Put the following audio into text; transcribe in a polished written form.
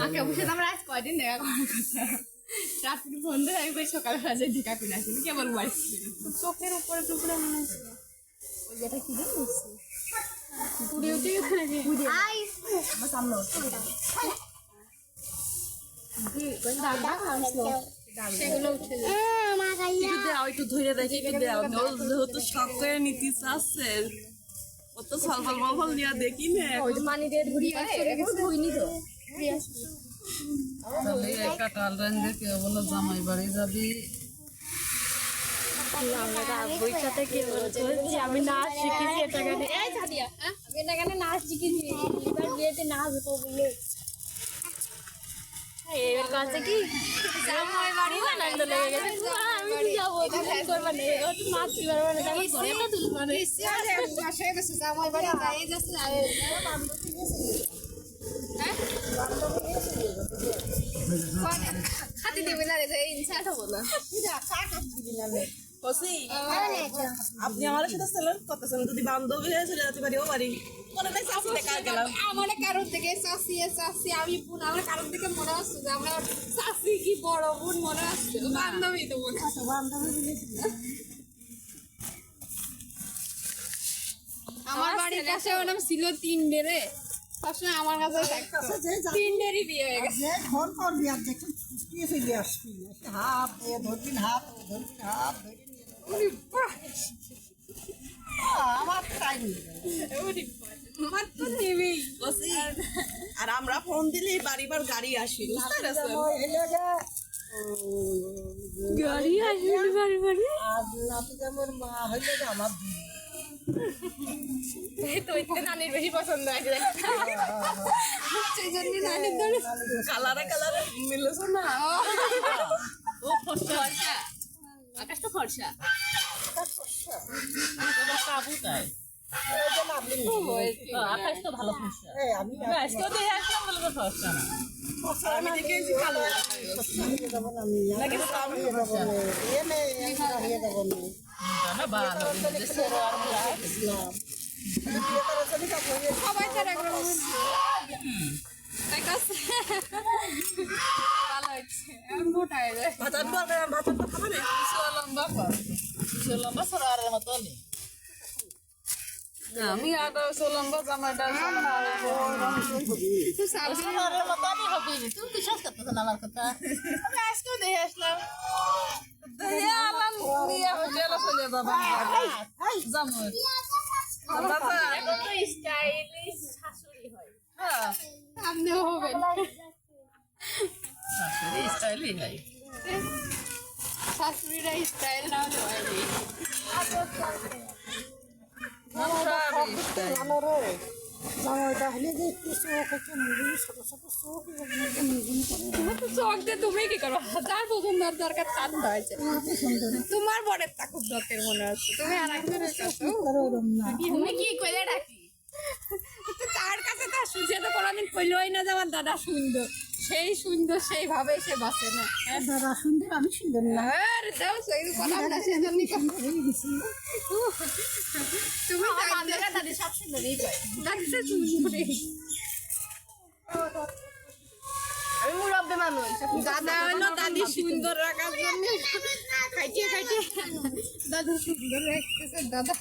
আগে বসে আমরা আজ কয়দিন দেখা করার কথা রাত্রি ফোন দিয়ে আমি কই সকালবেলা যে ঢেকা কিনে আসি কেবল বাড়ি চোখের উপরে টুকরে মনে হচ্ছে ওই যেটা কি জানিস পুড়ে উঠে গেছে নাকি আমার সামনে সেগুলো উঠে যায় একটু দেওয়া একটু ধরে দেখে একটু দেওয়া যেহেতু শখ করে নিতে চাচ্ছে ও তো সলফল মলফল নিয়ে দেখি না পানি দিয়ে ঘুরিয়ে ধুইনি তো কাটাল রান্ধে কেউ বলো জামাই বাড়ি যাবি আমি নাচ শিখেছি এটা গানে এটা গানে নাচ শিখেছি এবার বিয়েতে নাচ হতো বলে এবার কাছে কি জামাই বাড়ি আনন্দ লেগে গেছে আমি যাবো করবা না মাছ পারবো না তখন ঘরেটা তুলবো না আসে গেছে জামাই বাড়ি যাই যাচ্ছে খাতি দেবে না রে ইনসাল্ট হবো না আপনি আমার সাথে চলেন কত চলেন যদি বান্ধবী হয়ে চলে যেতে পারি ও বাড়ি আমার কারোর থেকে চাষি আমি বোন আমার কারোর থেকে মনে আসছে যে আমরা চাষি কি বড় বোন মনে আসছে বান্ধবী তো মনে আসছে বান্ধবী আমার বাড়ির কাছে ওর নাম ছিল তিনটে রে সবসময় আমার কাছে তিনটেরই বিয়ে হয়ে গেছে ফোন করবি আর দেখুন ছুটিয়ে ফেলে আসবি হাফ ধরবিন হাফ ধরবিন হাফ আমার টাইম আমার তো নেবেই আর আমরা ফোন দিলে বাড়িবার গাড়ি আসি গাড়ি আসবে বাড়ি বাড়ি আর নাতি আমার মা হইলে আমার নানির বেশি পছন্দ আছে কালারে কালারে মিলেছে না ও ফর্সা আকাশ তো ফর্সা আকাশ তো ভালো ফর্সা আমি দেখেছি কালো সবাই তার একরকম ভালো হচ্ছে মোটা হয়ে যায় আমি আটা লম্বা জামাটা আমার কথা আজকেও দেখে আসলাম আপনিও হবেন স্টাইলই হয় শাশুড়িরা স্টাইল না হয়নি তুমি কি করো যার পছন্দ দরকার তার হয়েছে তোমার বরের তা খুব দরকার মনে হচ্ছে তুমি আর একজনের তুমি কি করে ডাকি তার কাছে তো সুঝে তো কোনোদিন কইলই না যে আমার দাদা সুন্দর সেই সুন্দর সেইভাবে সে বাঁচে না দাদা সুন্দর আমি সুন্দর না দাও সেই কথা না সেজন্য তুমি দাদি সব সুন্দরই পাই দাদি সব সুন্দরই আমি মুরব্বী মানুষ দাদা হলো দাদি সুন্দর রাখার জন্য খাইতে খাইতে দাদা সুন্দর রাখতেছে দাদা